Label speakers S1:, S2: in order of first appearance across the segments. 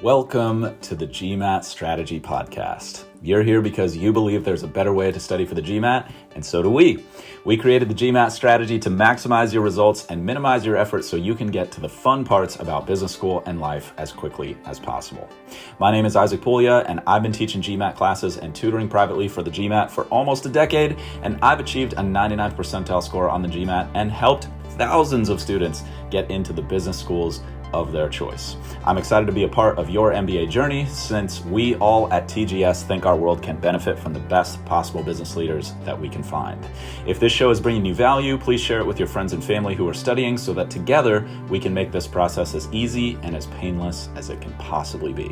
S1: Welcome to the GMAT Strategy Podcast. You're here because you believe there's a better way to study for the GMAT, and so do we. We created the GMAT strategy to maximize your results and minimize your effort so you can get to the fun parts about business school and life as quickly as possible. My name is Isaac Puglia, and I've been teaching GMAT classes and tutoring privately for the GMAT for almost a decade, and I've achieved a 99th percentile score on the GMAT and helped thousands of students get into the business schools of their choice. I'm excited to be a part of your MBA journey since we all at TGS think our world can benefit from the best possible business leaders that we can find. If this show is bringing you value, please share it with your friends and family who are studying so that together we can make this process as easy and as painless as it can possibly be.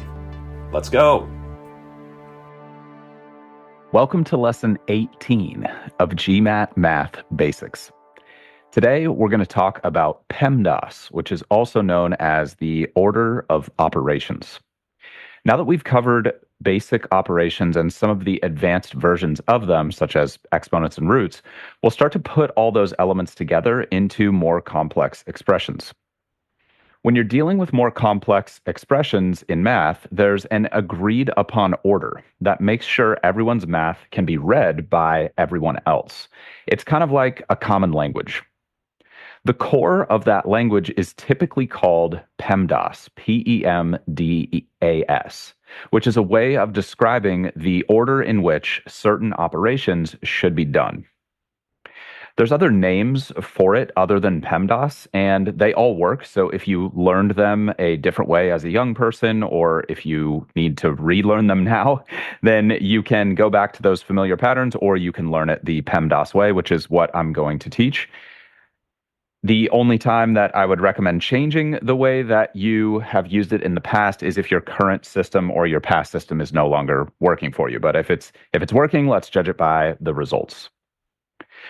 S1: Let's go.
S2: Welcome to Lesson 18 of GMAT Math Basics. Today, we're going to talk about PEMDAS, which is also known as the order of operations. Now that we've covered basic operations and some of the advanced versions of them, such as exponents and roots, we'll start to put all those elements together into more complex expressions. When you're dealing with more complex expressions in math, there's an agreed upon order that makes sure everyone's math can be read by everyone else. It's kind of like a common language. The core of that language is typically called PEMDAS, P-E-M-D-A-S, which is a way of describing the order in which certain operations should be done. There's other names for it other than PEMDAS, and they all work. So if you learned them a different way as a young person, or if you need to relearn them now, then you can go back to those familiar patterns, or you can learn it the PEMDAS way, which is what I'm going to teach. The only time that I would recommend changing the way that you have used it in the past is if your current system or your past system is no longer working for you. But if it's working, let's judge it by the results.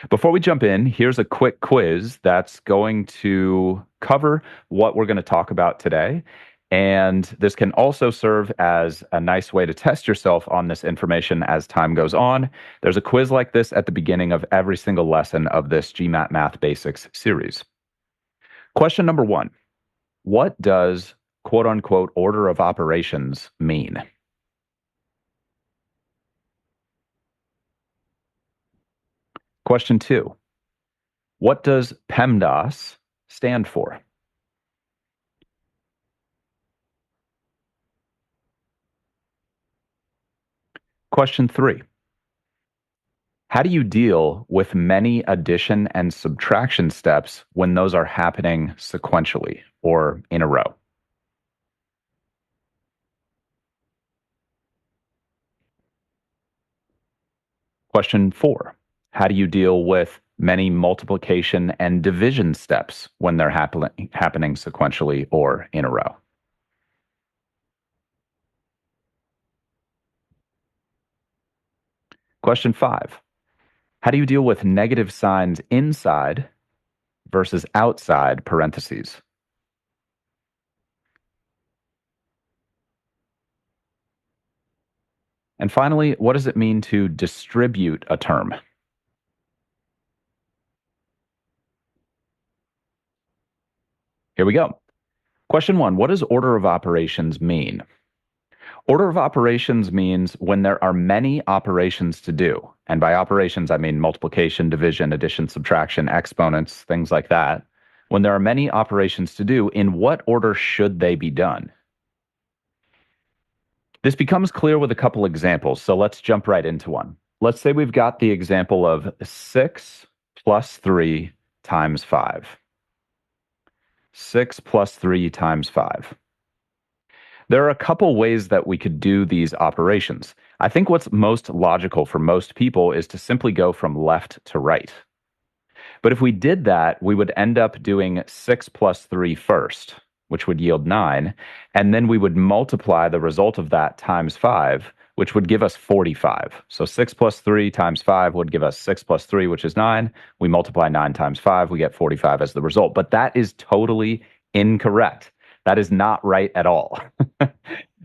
S2: Before we jump in, here's a quick quiz that's going to cover what we're going to talk about today. And this can also serve as a nice way to test yourself on this information as time goes on. There's a quiz like this at the beginning of every single lesson of this GMAT Math Basics series. Question number 1. What does quote unquote order of operations mean? Question 2. What does PEMDAS stand for? Question 3. How do you deal with many addition and subtraction steps when those are happening sequentially or in a row? Question 4. How do you deal with many multiplication and division steps when they're happening sequentially or in a row? Question 5. How do you deal with negative signs inside versus outside parentheses? And finally, what does it mean to distribute a term? Here we go. Question 1, what does order of operations mean? Order of operations means when there are many operations to do. And by operations, I mean multiplication, division, addition, subtraction, exponents, things like that. When there are many operations to do, in what order should they be done? This becomes clear with a couple examples, so let's jump right into one. Let's say we've got the example of 6 plus 3 times 5. 6 plus 3 times 5. There are a couple ways that we could do these operations. I think what's most logical for most people is to simply go from left to right. But if we did that, we would end up doing 6 plus 3 first, which would yield 9, and then we would multiply the result of that times 5, which would give us 45. So 6 plus 3 times 5 would give us 6 plus 3, which is 9. We multiply 9 times 5, we get 45 as the result. But that is totally incorrect. That is not right at all.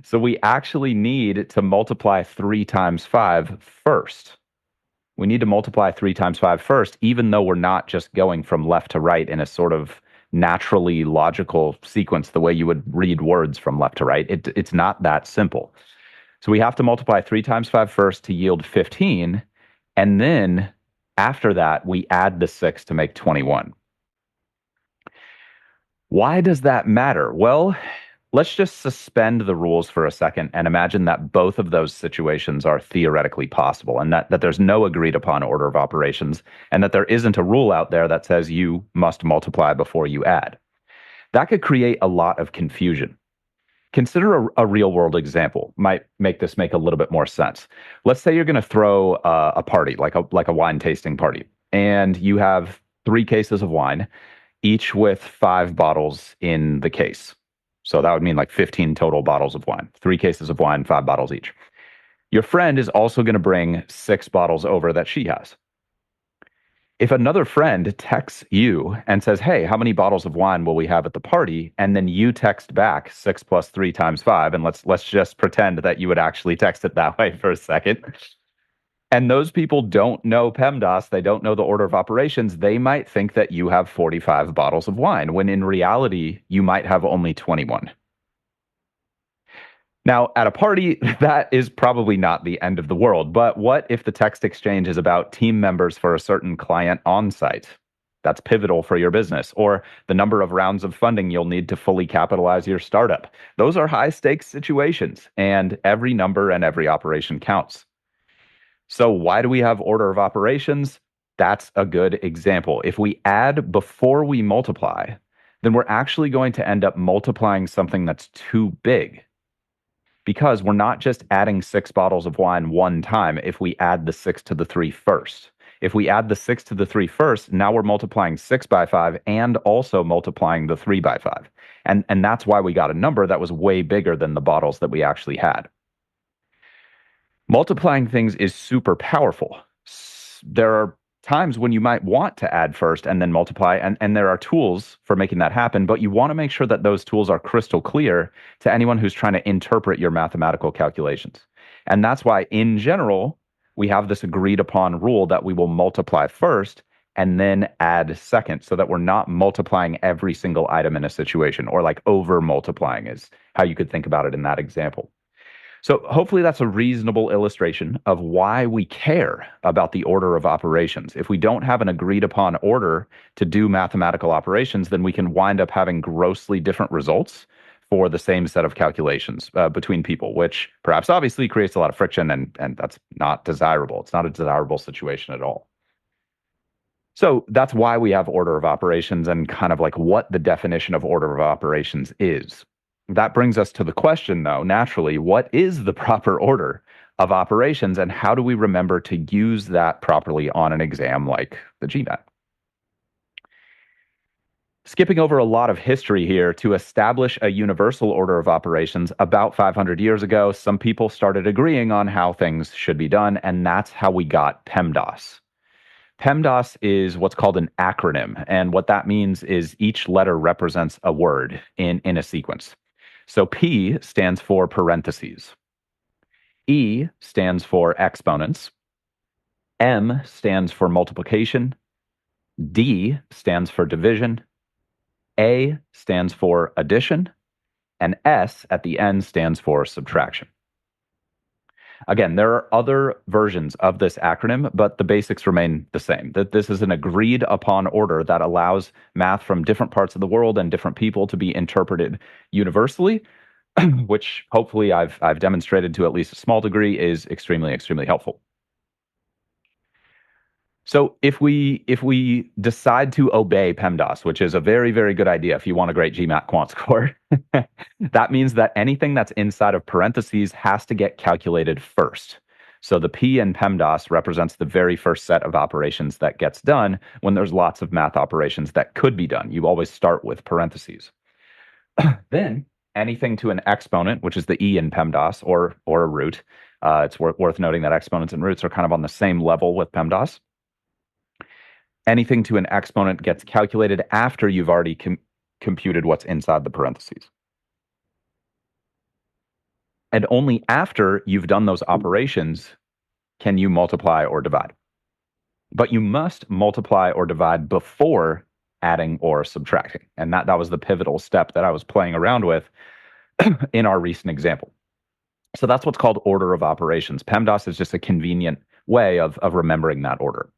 S2: So we actually need to multiply 3 times 5 first. We need to multiply 3 times 5 first, even though we're not just going from left to right in a sort of naturally logical sequence the way you would read words from left to right. It's not that simple. So we have to multiply 3 times 5 first to yield 15. And then after that, we add the 6 to make 21. Why does that matter? Well, let's just suspend the rules for a second and imagine that both of those situations are theoretically possible and that there's no agreed upon order of operations and that there isn't a rule out there that says you must multiply before you add. That could create a lot of confusion. Consider a real world example. Might make this make a little bit more sense. Let's say you're going to throw a party, like a wine tasting party, and you have 3 cases of wine, each with 5 bottles in the case. So that would mean like 15 total bottles of wine, 3 cases of wine, 5 bottles each. Your friend is also going to bring 6 bottles over that she has. If another friend texts you and says, "Hey, how many bottles of wine will we have at the party?" And then you text back 6 plus 3 times 5, and let's just pretend that you would actually text it that way for a second. And those people don't know PEMDAS, they don't know the order of operations, they might think that you have 45 bottles of wine, when in reality, you might have only 21. Now, at a party, that is probably not the end of the world, but what if the text exchange is about team members for a certain client on site? That's pivotal for your business, or the number of rounds of funding you'll need to fully capitalize your startup. Those are high stakes situations, and every number and every operation counts. So why do we have order of operations? That's a good example. If we add before we multiply, then we're actually going to end up multiplying something that's too big because we're not just adding 6 bottles of wine one time if we add the 6 to the 3 first. If we add the 6 to the 3 first, now we're multiplying 6 by 5 and also multiplying the 3 by 5. And that's why we got a number that was way bigger than the bottles that we actually had. Multiplying things is super powerful. There are times when you might want to add first and then multiply, and there are tools for making that happen, but you want to make sure that those tools are crystal clear to anyone who's trying to interpret your mathematical calculations. And that's why, in general, we have this agreed upon rule that we will multiply first and then add second, so that we're not multiplying every single item in a situation, or like over multiplying is how you could think about it in that example. So hopefully that's a reasonable illustration of why we care about the order of operations. If we don't have an agreed upon order to do mathematical operations, then we can wind up having grossly different results for the same set of calculations between people, which perhaps obviously creates a lot of friction, and that's not desirable. It's not a desirable situation at all. So that's why we have order of operations and kind of like what the definition of order of operations is. That brings us to the question, though, naturally, what is the proper order of operations and how do we remember to use that properly on an exam like the GMAT? Skipping over a lot of history here, to establish a universal order of operations about 500 years ago, some people started agreeing on how things should be done, and that's how we got PEMDAS. PEMDAS is what's called an acronym, and what that means is each letter represents a word in a sequence. So P stands for parentheses. E stands for exponents. M stands for multiplication. D stands for division. A stands for addition. And S at the end stands for subtraction. Again, there are other versions of this acronym, but the basics remain the same. That this is an agreed upon order that allows math from different parts of the world and different people to be interpreted universally, which hopefully I've demonstrated to at least a small degree is extremely, extremely helpful. So if we decide to obey PEMDAS, which is a very, very good idea if you want a great GMAT quant score, that means that anything that's inside of parentheses has to get calculated first. So the P in PEMDAS represents the very first set of operations that gets done when there's lots of math operations that could be done. You always start with parentheses. Then anything to an exponent, which is the E in PEMDAS, or a root. It's worth noting that exponents and roots are kind of on the same level with PEMDAS. Anything to an exponent gets calculated after you've already computed what's inside the parentheses. And only after you've done those operations can you multiply or divide. But you must multiply or divide before adding or subtracting. And that was the pivotal step that I was playing around with in our recent example. So that's what's called order of operations. PEMDAS is just a convenient way of remembering that order.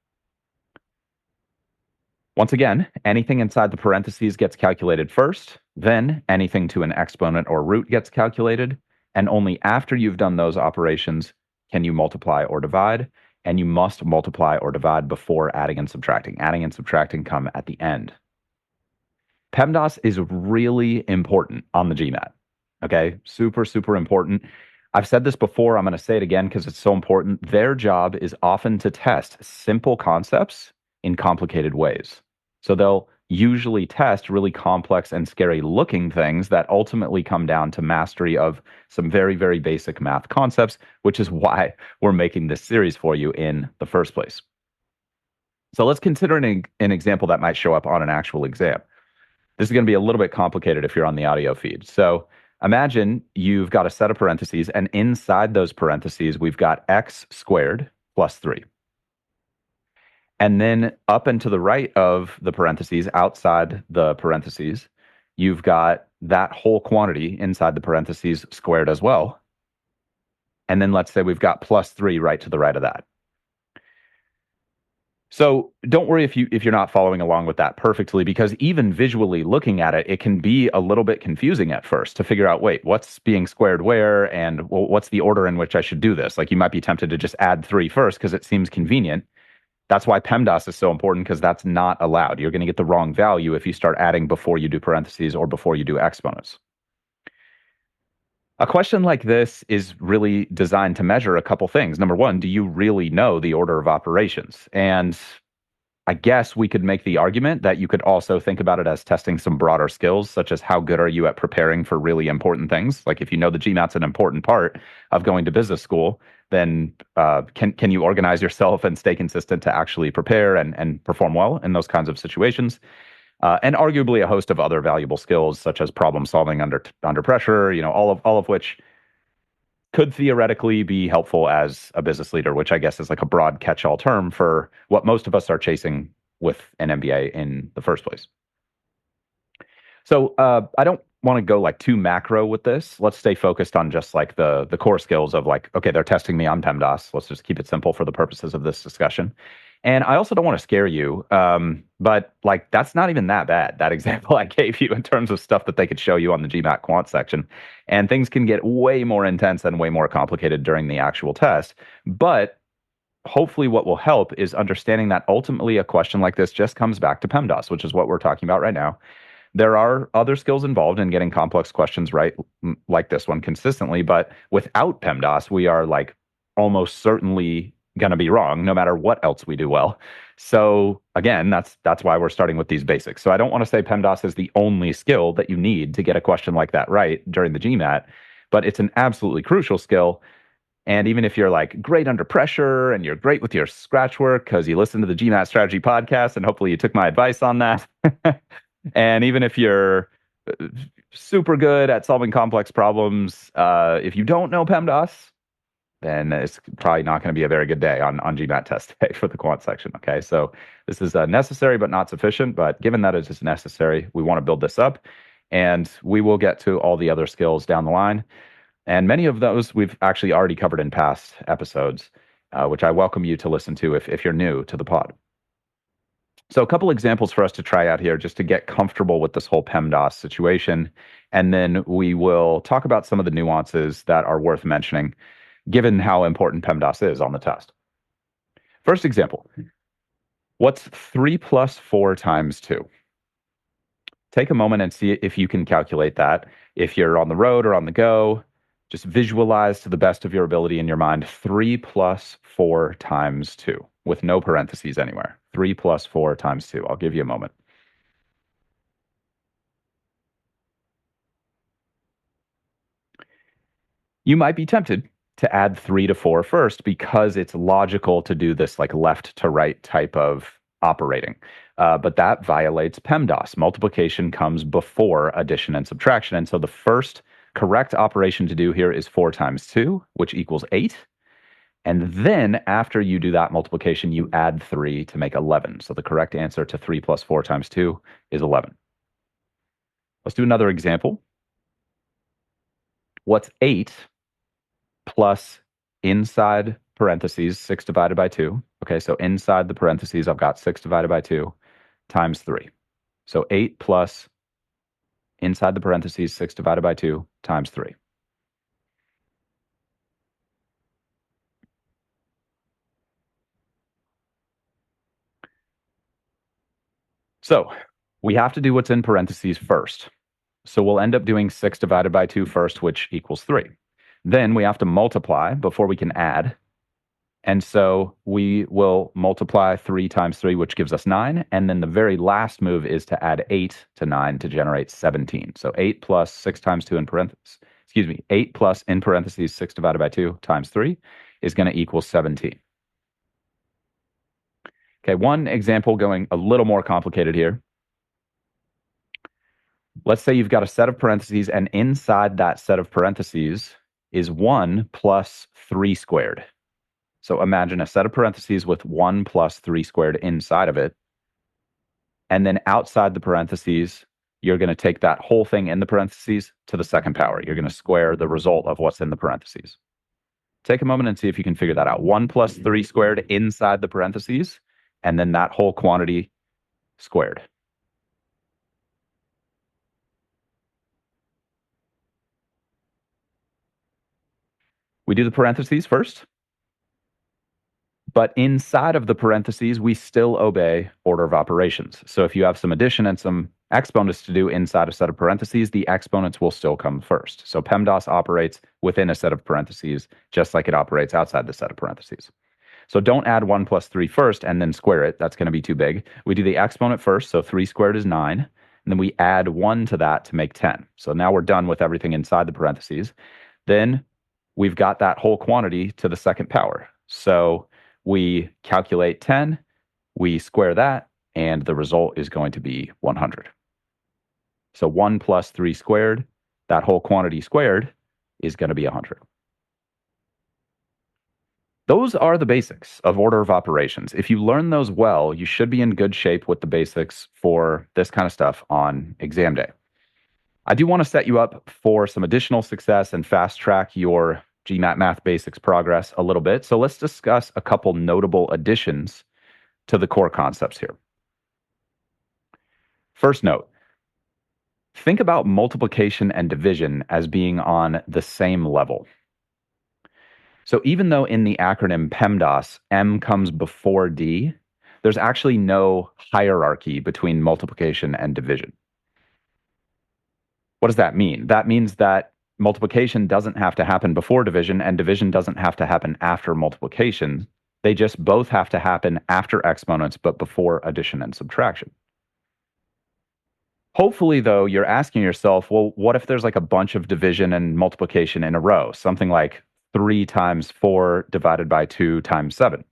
S2: Once again, anything inside the parentheses gets calculated first, then anything to an exponent or root gets calculated, and only after you've done those operations can you multiply or divide, and you must multiply or divide before adding and subtracting. Adding and subtracting come at the end. PEMDAS is really important on the GMAT. Okay, super, super important. I've said this before, I'm going to say it again because it's so important. Their job is often to test simple concepts in complicated ways. So they'll usually test really complex and scary looking things that ultimately come down to mastery of some very, very basic math concepts, which is why we're making this series for you in the first place. So let's consider an example that might show up on an actual exam. This is going to be a little bit complicated if you're on the audio feed. So imagine you've got a set of parentheses, and inside those parentheses, we've got x squared plus 3. And then up and to the right of the parentheses, outside the parentheses, you've got that whole quantity inside the parentheses squared as well. And then let's say we've got plus 3 right to the right of that. So don't worry if you're not following along with that perfectly, because even visually looking at it, it can be a little bit confusing at first to figure out, wait, what's being squared where, and what's the order in which I should do this? Like you might be tempted to just add 3 first because it seems convenient. That's why PEMDAS is so important, because that's not allowed. You're going to get the wrong value if you start adding before you do parentheses or before you do exponents. A question like this is really designed to measure a couple things. Number one, do you really know the order of operations? And I guess we could make the argument that you could also think about it as testing some broader skills, such as how good are you at preparing for really important things? Like if you know the GMAT's an important part of going to business school, then can you organize yourself and stay consistent to actually prepare and perform well in those kinds of situations? And arguably a host of other valuable skills, such as problem solving under pressure, all of which could theoretically be helpful as a business leader, which I guess is like a broad catch-all term for what most of us are chasing with an MBA in the first place. So I don't want to go like too macro with this. Let's stay focused on just like the core skills of like, okay, they're testing me on PEMDAS. Let's just keep it simple for the purposes of this discussion. And I also don't want to scare you, but like that's not even that bad, that example I gave you in terms of stuff that they could show you on the GMAT quant section. And things can get way more intense and way more complicated during the actual test. But hopefully what will help is understanding that ultimately a question like this just comes back to PEMDAS, which is what we're talking about right now. There are other skills involved in getting complex questions right, like this one consistently, but without PEMDAS, we are like almost certainly going to be wrong no matter what else we do well. So again, that's why we're starting with these basics. So I don't want to say PEMDAS is the only skill that you need to get a question like that right during the GMAT, but it's an absolutely crucial skill. And even if you're like great under pressure and you're great with your scratch work because you listened to the GMAT strategy podcast and hopefully you took my advice on that. And even if you're super good at solving complex problems, if you don't know PEMDAS, then it's probably not going to be a very good day on GMAT test day for the quant section. Okay, so this is necessary but not sufficient. But given that it is necessary, we want to build this up, and we will get to all the other skills down the line. And many of those we've actually already covered in past episodes, which I welcome you to listen to if you're new to the pod. So a couple examples for us to try out here just to get comfortable with this whole PEMDAS situation. And then we will talk about some of the nuances that are worth mentioning, given how important PEMDAS is on the test. First example, what's 3 plus 4 times 2? Take a moment and see if you can calculate that. If you're on the road or on the go, just visualize to the best of your ability in your mind 3 plus 4 times 2 with no parentheses anywhere. 3 plus 4 times 2. I'll give you a moment. You might be tempted to add 3 to 4 first because it's logical to do this like left to right type of operating. But that violates PEMDAS. Multiplication comes before addition and subtraction. And so the first correct operation to do here is 4 times 2, which equals 8. And then after you do that multiplication, you add 3 to make 11. So the correct answer to 3 plus 4 times 2 is 11. Let's do another example. What's 8 plus inside parentheses 6 divided by 2? Okay, so inside the parentheses, I've got 6 divided by 2 times 3. So 8 plus inside the parentheses 6 divided by 2 times 3. So we have to do what's in parentheses first. So we'll end up doing 6 divided by 2 first, which equals 3. Then we have to multiply before we can add. And so we will multiply 3 times 3, which gives us 9. And then the very last move is to add 8 to 9 to generate 17. So 8 plus 6 times 2 in parentheses, 8 plus in parentheses 6 divided by 2 times 3 is going to equal 17. Okay, one example going a little more complicated here. Let's say you've got a set of parentheses, and inside that set of parentheses is 1 plus 3 squared. So imagine a set of parentheses with 1 plus 3 squared inside of it. And then outside the parentheses, you're going to take that whole thing in the parentheses to the second power. You're going to square the result of what's in the parentheses. Take a moment and see if you can figure that out. 1 plus 3 squared inside the parentheses, and then that whole quantity squared. We do the parentheses first. But inside of the parentheses, we still obey order of operations. So if you have some addition and some exponents to do inside a set of parentheses, the exponents will still come first. So PEMDAS operates within a set of parentheses, just like it operates outside the set of parentheses. So don't add 1 plus 3 first and then square it. That's going to be too big. We do the exponent first, so 3 squared is 9. And then we add 1 to that to make 10. So now we're done with everything inside the parentheses. Then we've got that whole quantity to the second power. So we calculate 10, we square that, and the result is going to be 100. So 1 plus 3 squared, that whole quantity squared, is going to be 100. Those are the basics of order of operations. If you learn those well, you should be in good shape with the basics for this kind of stuff on exam day. I do want to set you up for some additional success and fast track your GMAT Math Basics progress a little bit. So let's discuss a couple notable additions to the core concepts here. First note, think about multiplication and division as being on the same level. So even though in the acronym PEMDAS, M comes before D, there's actually no hierarchy between multiplication and division. What does that mean? That means that multiplication doesn't have to happen before division, and division doesn't have to happen after multiplication. They just both have to happen after exponents, but before addition and subtraction. Hopefully, though, you're asking yourself, well, what if there's like a bunch of division and multiplication in a row? Something like 3 times 4 divided by 2 times 7.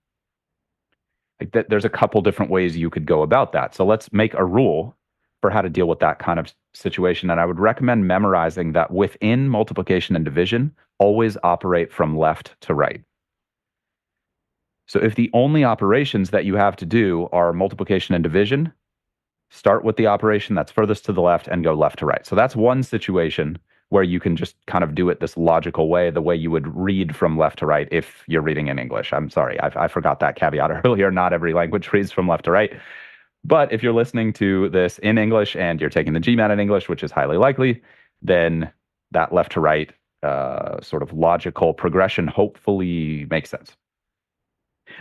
S2: Like that, there's a couple different ways you could go about that. So let's make a rule for how to deal with that kind of situation. And I would recommend memorizing that within multiplication and division, always operate from left to right. So if the only operations that you have to do are multiplication and division, start with the operation that's furthest to the left and go left to right. So that's one situation where you can just kind of do it this logical way, the way you would read from left to right if you're reading in English. I'm sorry, I forgot that caveat earlier. Not every language reads from left to right. But if you're listening to this in English and you're taking the GMAT in English, which is highly likely, then that left to right sort of logical progression hopefully makes sense.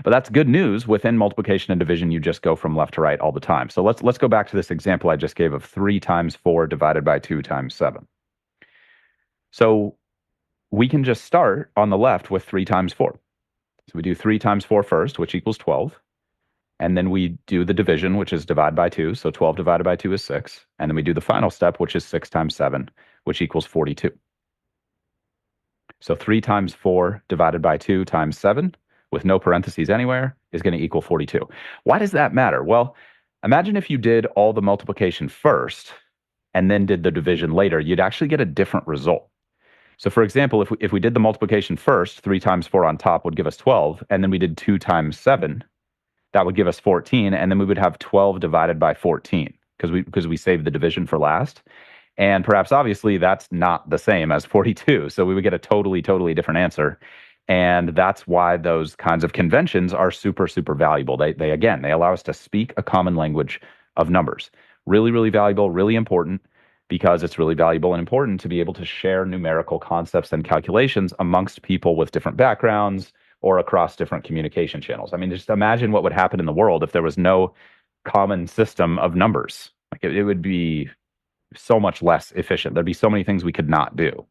S2: But that's good news. Within multiplication and division, you just go from left to right all the time. So let's go back to this example I just gave of 3 times 4 divided by 2 times 7. So we can just start on the left with 3 times 4. So we do 3 times 4 first, which equals 12. And then we do the division, which is divide by 2. So 12 divided by 2 is 6. And then we do the final step, which is 6 times 7, which equals 42. So 3 times 4 divided by 2 times 7, with no parentheses anywhere, is going to equal 42. Why does that matter? Well, imagine if you did all the multiplication first and then did the division later, you'd actually get a different result. So for example, if we did the multiplication first, 3 times 4 on top would give us 12, and then we did 2 times 7, that would give us 14, and then we would have 12 divided by 14 because we saved the division for last. And perhaps obviously that's not the same as 42. So we would get a totally, totally different answer. And that's why those kinds of conventions are super, super valuable. They again, they allow us to speak a common language of numbers. Really, really valuable, really important, because it's really valuable and important to be able to share numerical concepts and calculations amongst people with different backgrounds or across different communication channels. I mean, just imagine what would happen in the world if there was no common system of numbers. Like it would be so much less efficient. There'd be so many things we could not do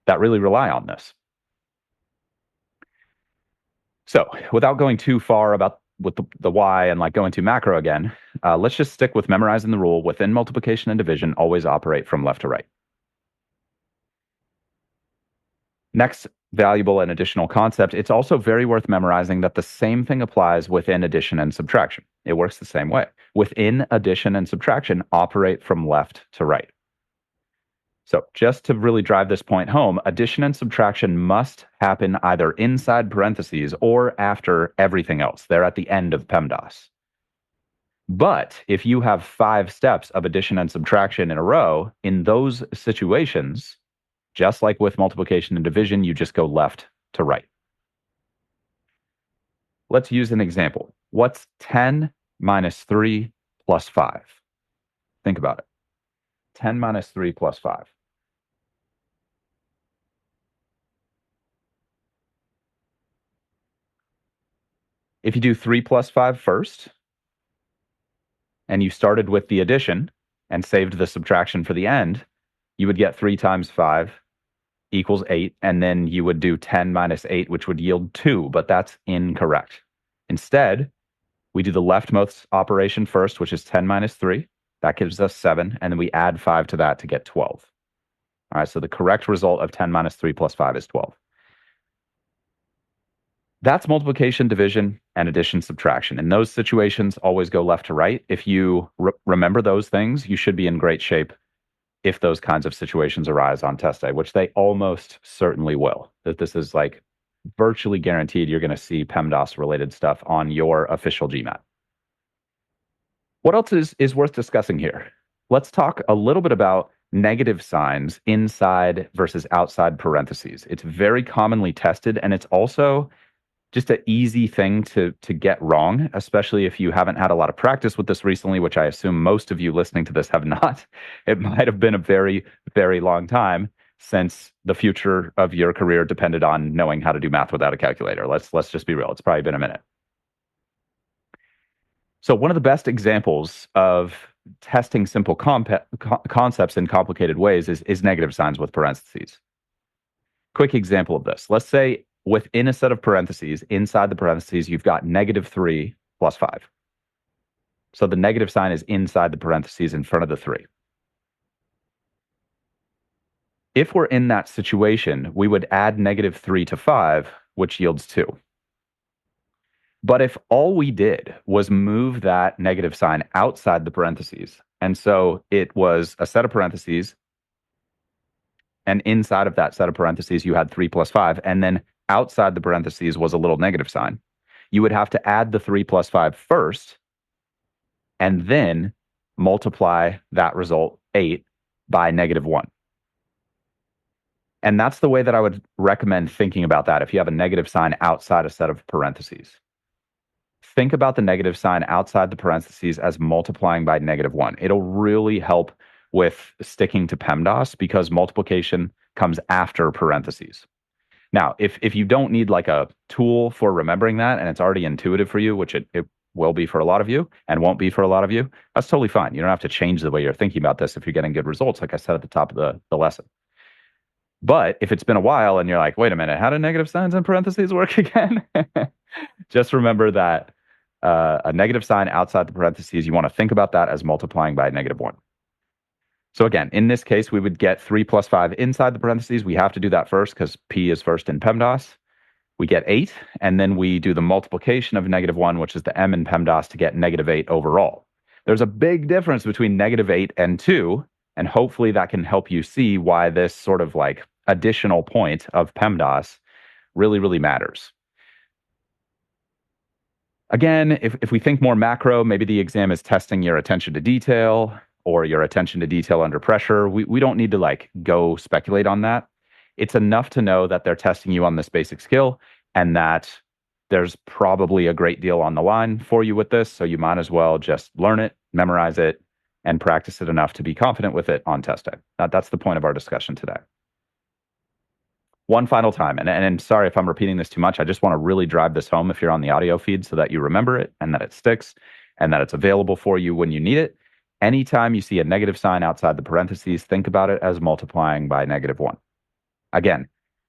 S2: that really rely on this. So without going too far about with the why and like going too macro again, let's just stick with memorizing the rule. Within multiplication and division, always operate from left to right. Next valuable and additional concept, it's also very worth memorizing that the same thing applies within addition and subtraction. It works the same way. Within addition and subtraction, operate from left to right. So just to really drive this point home, addition and subtraction must happen either inside parentheses or after everything else. They're at the end of PEMDAS. But if you have 5 steps of addition and subtraction in a row, in those situations, just like with multiplication and division, you just go left to right. Let's use an example. What's 10 minus 3 plus 5? Think about it. 10 minus 3 plus 5. If you do 3 plus 5 first, and you started with the addition and saved the subtraction for the end, you would get 3 times 5 equals 8, and then you would do 10 minus 8, which would yield 2, but that's incorrect. Instead, we do the leftmost operation first, which is 10 minus 3. That gives us 7, and then we add 5 to that to get 12. All right, so the correct result of 10 minus 3 plus 5 is 12. That's multiplication, division, and addition, subtraction. In those situations, always go left to right. If you remember those things, you should be in great shape if those kinds of situations arise on test day, which they almost certainly will. That this is like virtually guaranteed you're going to see PEMDAS related stuff on your official GMAT. What else is worth discussing here? Let's talk a little bit about negative signs inside versus outside parentheses. It's very commonly tested, and it's also just an easy thing to get wrong, especially if you haven't had a lot of practice with this recently, which I assume most of you listening to this have not. It might have been a very, very long time since the future of your career depended on knowing how to do math without a calculator. Let's just be real. It's probably been a minute. So one of the best examples of testing simple concepts in complicated ways is negative signs with parentheses. Quick example of this. Let's say within a set of parentheses, inside the parentheses, you've got -3 plus 5. So the negative sign is inside the parentheses in front of the 3. If we're in that situation, we would add -3 to 5, which yields 2. But if all we did was move that negative sign outside the parentheses, and so it was a set of parentheses, and inside of that set of parentheses, you had 3 plus 5, and then outside the parentheses was a little negative sign, you would have to add the 3 plus 5 first, and then multiply that result, 8, by -1. And that's the way that I would recommend thinking about that if you have a negative sign outside a set of parentheses. Think about the negative sign outside the parentheses as multiplying by -1. It'll really help with sticking to PEMDAS because multiplication comes after parentheses. Now, if you don't need like a tool for remembering that and it's already intuitive for you, which it will be for a lot of you and won't be for a lot of you, that's totally fine. You don't have to change the way you're thinking about this if you're getting good results, like I said at the top of the lesson. But if it's been a while and you're like, wait a minute, how do negative signs and parentheses work again? Just remember that a negative sign outside the parentheses, you want to think about that as multiplying by -1. So again, in this case, we would get 3 plus 5 inside the parentheses. We have to do that first because P is first in PEMDAS. We get 8, and then we do the multiplication of -1, which is the M in PEMDAS, to get -8 overall. There's a big difference between -8 and 2, and hopefully that can help you see why this sort of like additional point of PEMDAS really, really matters. Again, if we think more macro, maybe the exam is testing your attention to detail or your attention to detail under pressure. We don't need to like go speculate on that. It's enough to know that they're testing you on this basic skill and that there's probably a great deal on the line for you with this. So you might as well just learn it, memorize it, and practice it enough to be confident with it on test day. That's the point of our discussion today. One final time, and sorry if I'm repeating this too much. I just want to really drive this home if you're on the audio feed so that you remember it and that it sticks and that it's available for you when you need it. Anytime you see a negative sign outside the parentheses, think about it as multiplying by -1. Again,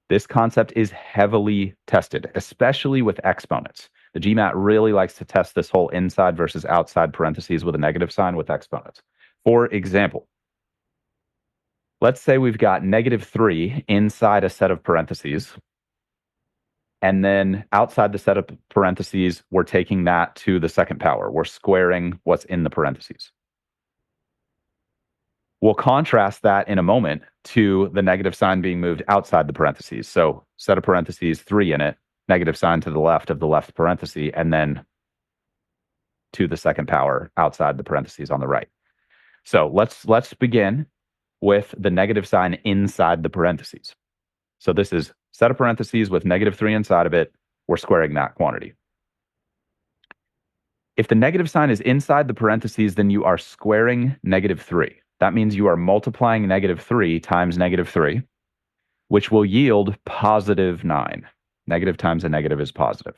S2: this concept is heavily tested, especially with exponents. The GMAT really likes to test this whole inside versus outside parentheses with a negative sign with exponents. For example, let's say we've got -3 inside a set of parentheses, and then outside the set of parentheses, we're taking that to the second power. We're squaring what's in the parentheses. We'll contrast that in a moment to the negative sign being moved outside the parentheses. So set of parentheses, 3 in it, negative sign to the left of the left parenthesis, and then to the second power outside the parentheses on the right. So let's begin with the negative sign inside the parentheses. So this is set of parentheses with -3 inside of it. We're squaring that quantity. If the negative sign is inside the parentheses, then you are squaring -3. That means you are multiplying -3 times -3, which will yield +9. Negative times a negative is positive.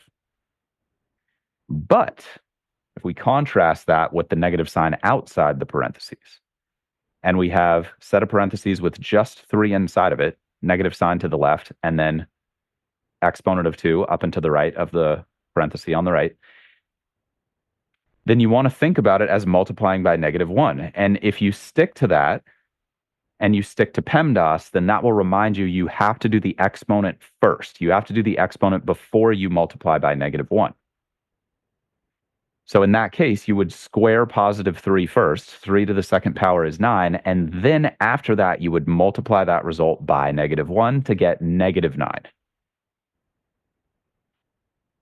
S2: But if we contrast that with the negative sign outside the parentheses, and we have set of parentheses with just 3 inside of it, negative sign to the left, and then exponent of 2 up and to the right of the parenthesis on the right, then you want to think about it as multiplying by -1. And if you stick to that, and you stick to PEMDAS, then that will remind you you have to do the exponent first. You have to do the exponent before you multiply by -1. So in that case, you would square +3 first. 3 to the second power is 9. And then after that, you would multiply that result by -1 to get -9.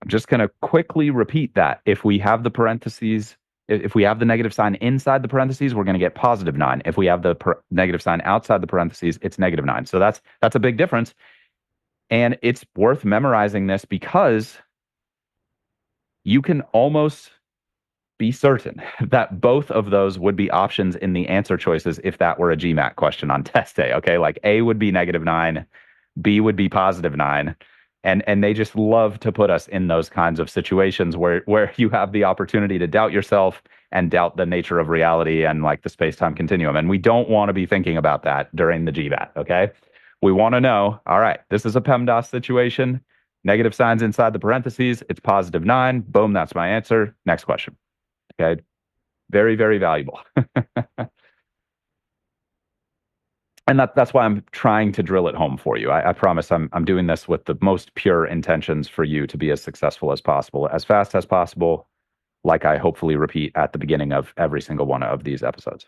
S2: I'm just going to quickly repeat that. If we have the parentheses, if we have the negative sign inside the parentheses, we're going to get +9. If we have the negative sign outside the parentheses, it's -9. So that's a big difference. And it's worth memorizing this because you can almost be certain that both of those would be options in the answer choices if that were a GMAT question on test day. Okay, like A would be -9, B would be +9. And they just love to put us in those kinds of situations where you have the opportunity to doubt yourself and doubt the nature of reality and like the space-time continuum. And we don't want to be thinking about that during the GMAT, okay? We want to know, all right, this is a PEMDAS situation. Negative signs inside the parentheses, it's +9. Boom, that's my answer. Next question. Okay? Very, very valuable. And that's why I'm trying to drill it home for you. I promise I'm doing this with the most pure intentions for you to be as successful as possible, as fast as possible, like I hopefully repeat at the beginning of every single one of these episodes.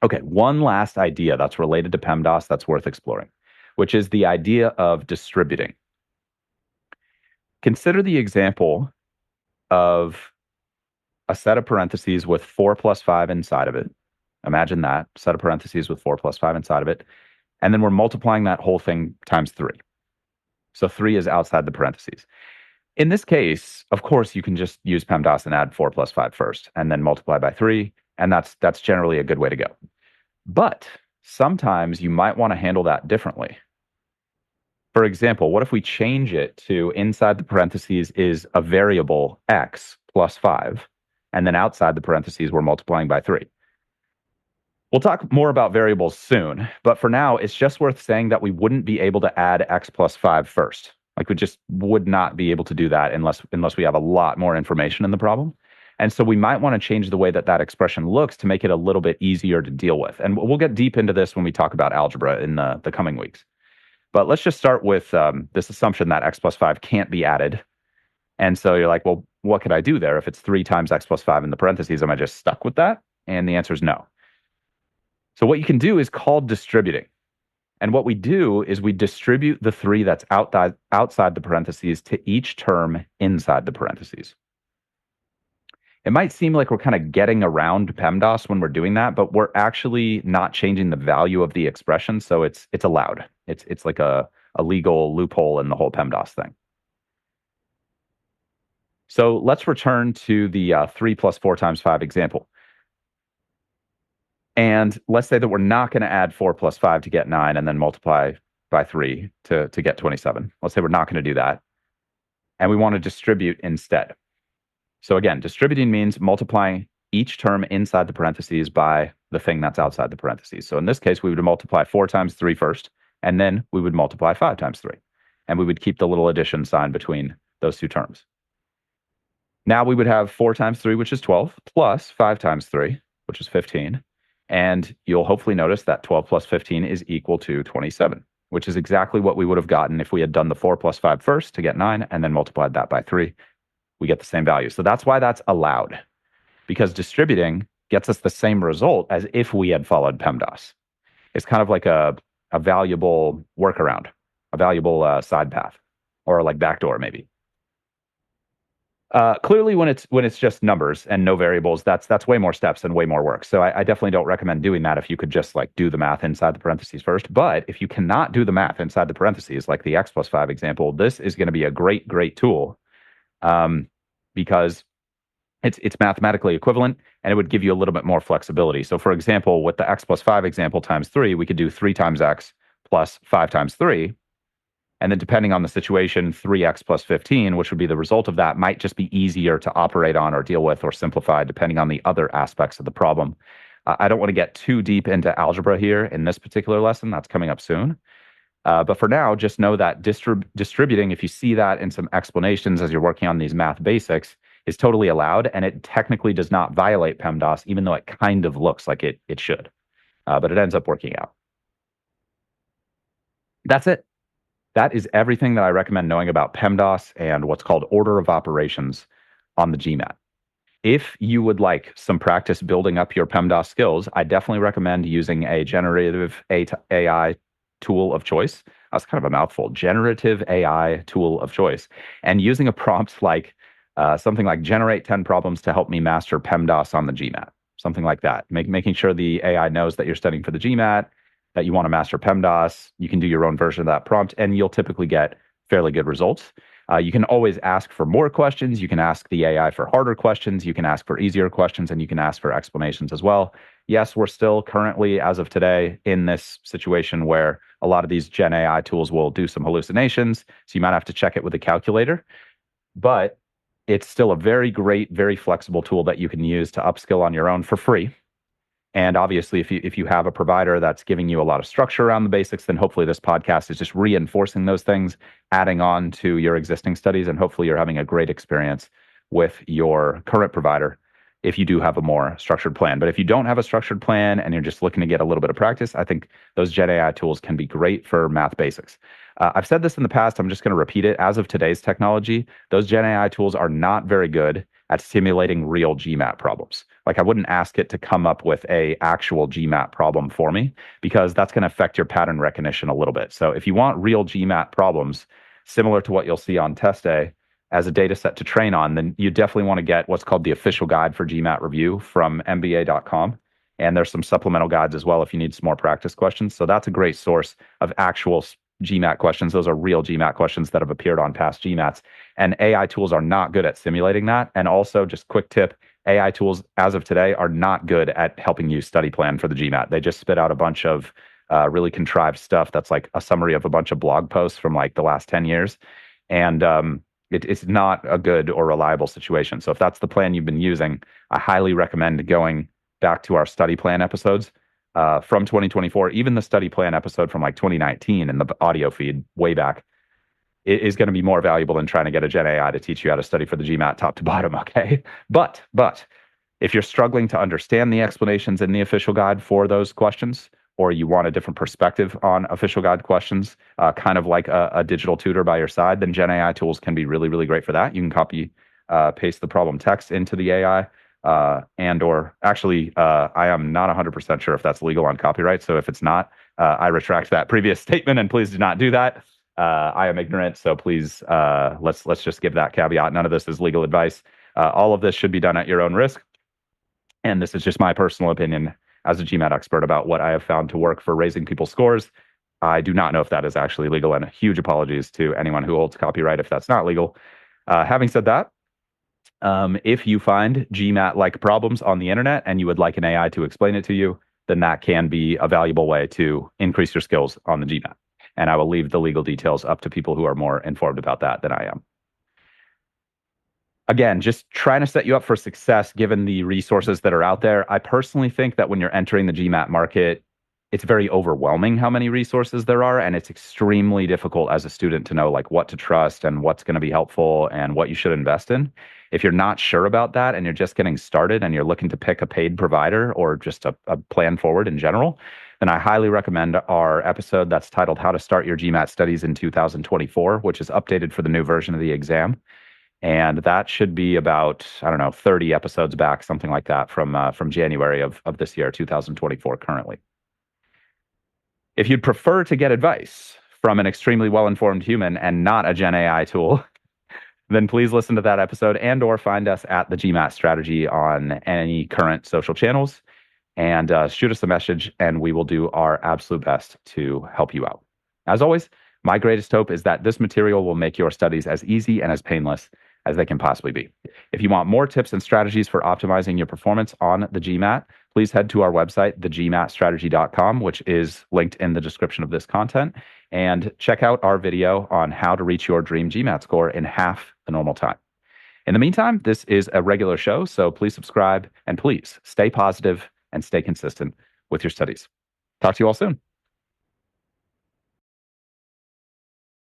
S2: Okay, one last idea that's related to PEMDAS that's worth exploring, which is the idea of distributing. Consider the example of a set of parentheses with 4 + 5 inside of it. Imagine that, set of parentheses with 4 + 5 inside of it. And then we're multiplying that whole thing times 3. So 3 is outside the parentheses. In this case, of course, you can just use PEMDAS and add 4 + 5 first, and then multiply by 3. And that's generally a good way to go. But sometimes you might want to handle that differently. For example, what if we change it to inside the parentheses is a variable x + 5, and then outside the parentheses, we're multiplying by 3. We'll talk more about variables soon, but for now, it's just worth saying that we wouldn't be able to add x + 5 first. Like we just would not be able to do that unless we have a lot more information in the problem. And so we might want to change the way that expression looks to make it a little bit easier to deal with. And we'll get deep into this when we talk about algebra in the coming weeks. But let's just start with this assumption that x + 5 can't be added. And so you're like, well, what could I do there? If it's 3 times x + 5 in the parentheses, am I just stuck with that? And the answer is no. So what you can do is called distributing. And what we do is we distribute the 3 that's outside the parentheses to each term inside the parentheses. It might seem like we're kind of getting around PEMDAS when we're doing that, but we're actually not changing the value of the expression, so it's allowed. It's like a legal loophole in the whole PEMDAS thing. So let's return to the 3 plus 4 times 5 example. And let's say that we're not going to add 4 plus 5 to get 9 and then multiply by 3 to get 27. Let's say we're not going to do that. And we want to distribute instead. So again, distributing means multiplying each term inside the parentheses by the thing that's outside the parentheses. So in this case, we would multiply 4 times 3 first, and then we would multiply 5 times 3. And we would keep the little addition sign between those 2 terms. Now we would have 4 times 3, which is 12, plus 5 times 3, which is 15. And you'll hopefully notice that 12 plus 15 is equal to 27, which is exactly what we would have gotten if we had done the 4 plus 5 first to get 9 and then multiplied that by 3. We get the same value. So that's why that's allowed, because distributing gets us the same result as if we had followed PEMDAS. It's kind of like a valuable workaround, a valuable side path, or like backdoor maybe. Clearly, when it's just numbers and no variables, that's way more steps and way more work. So I definitely don't recommend doing that if you could just like do the math inside the parentheses first. But if you cannot do the math inside the parentheses, like the x plus 5 example, this is going to be a great tool, because it's mathematically equivalent and it would give you a little bit more flexibility. So for example, with the x plus 5 example times 3, we could do 3 times x plus 5 times 3. And then depending on the situation, 3x plus 15, which would be the result of that, might just be easier to operate on or deal with or simplify depending on the other aspects of the problem. I don't want to get too deep into algebra here in this particular lesson. That's coming up soon. But for now, just know that distributing, if you see that in some explanations as you're working on these math basics, is totally allowed. And it technically does not violate PEMDAS, even though it kind of looks like it should. But it ends up working out. That's it. That is everything that I recommend knowing about PEMDAS and what's called order of operations on the GMAT. If you would like some practice building up your PEMDAS skills, I definitely recommend using a generative AI tool of choice. That's kind of a mouthful. Generative AI tool of choice. And using a prompt like something like generate 10 problems to help me master PEMDAS on the GMAT. Something like that. Making sure the AI knows that you're studying for the GMAT, that you want to master PEMDAS. You can do your own version of that prompt, and you'll typically get fairly good results. You can always ask for more questions. You can ask the AI for harder questions. You can ask for easier questions, and you can ask for explanations as well. Yes, we're still currently, as of today, in this situation where a lot of these Gen AI tools will do some hallucinations. So you might have to check it with a calculator. But it's still a very great, very flexible tool that you can use to upskill on your own for free. And obviously, if you have a provider that's giving you a lot of structure around the basics, then hopefully this podcast is just reinforcing those things, adding on to your existing studies, and hopefully you're having a great experience with your current provider if you do have a more structured plan. But if you don't have a structured plan and you're just looking to get a little bit of practice, I think those Gen AI tools can be great for math basics. I've said this in the past, I'm just going to repeat it. As of today's technology, those Gen AI tools are not very good at simulating real GMAT problems. Like I wouldn't ask it to come up with a actual GMAT problem for me, because that's going to affect your pattern recognition a little bit. So if you want real GMAT problems, similar to what you'll see on test day as a data set to train on, then you definitely want to get what's called the official guide for GMAT review from MBA.com. And there's some supplemental guides as well if you need some more practice questions. So that's a great source of actual GMAT questions. Those are real GMAT questions that have appeared on past GMATs. And AI tools are not good at simulating that. And also, just quick tip, AI tools as of today are not good at helping you study plan for the GMAT. They just spit out a bunch of really contrived stuff that's like a summary of a bunch of blog posts from like the last 10 years. And it's not a good or reliable situation. So if that's the plan you've been using, I highly recommend going back to our study plan episodes from 2024, even the study plan episode from like 2019 in the audio feed way back. It is going to be more valuable than trying to get a Gen AI to teach you how to study for the GMAT top to bottom, okay? But if you're struggling to understand the explanations in the official guide for those questions, or you want a different perspective on official guide questions, kind of like a digital tutor by your side, then Gen AI tools can be really, really great for that. You can copy, paste the problem text into the AI, and or actually, I am not 100% sure if that's legal on copyright. So if it's not, I retract that previous statement, and please do not do that. I am ignorant, so please let's just give that caveat. None of this is legal advice. All of this should be done at your own risk, and this is just my personal opinion as a GMAT expert about what I have found to work for raising people's scores. I do not know if that is actually legal, and huge apologies to anyone who holds copyright if that's not legal. Having said that, if you find GMAT-like problems on the internet and you would like an AI to explain it to you, then that can be a valuable way to increase your skills on the GMAT. And I will leave the legal details up to people who are more informed about that than I am. Again, just trying to set you up for success given the resources that are out there. I personally think that when you're entering the GMAT market, it's very overwhelming how many resources there are, and it's extremely difficult as a student to know like what to trust and what's going to be helpful and what you should invest in. If you're not sure about that and you're just getting started and you're looking to pick a paid provider or just a plan forward in general, then I highly recommend our episode that's titled How to Start Your GMAT Studies in 2024, which is updated for the new version of the exam. And that should be about, I don't know, 30 episodes back, something like that from January of this year, 2024 currently. If you'd prefer to get advice from an extremely well-informed human and not a Gen AI tool, then please listen to that episode and or find us at the GMAT Strategy on any current social channels and shoot us a message, and we will do our absolute best to help you out. As always, my greatest hope is that this material will make your studies as easy and as painless as they can possibly be. If you want more tips and strategies for optimizing your performance on the GMAT, please head to our website, thegmatstrategy.com, which is linked in the description of this content, and check out our video on how to reach your dream GMAT score in half the normal time. In the meantime, this is a regular show, so please subscribe and please stay positive and stay consistent with your studies. Talk to you all soon.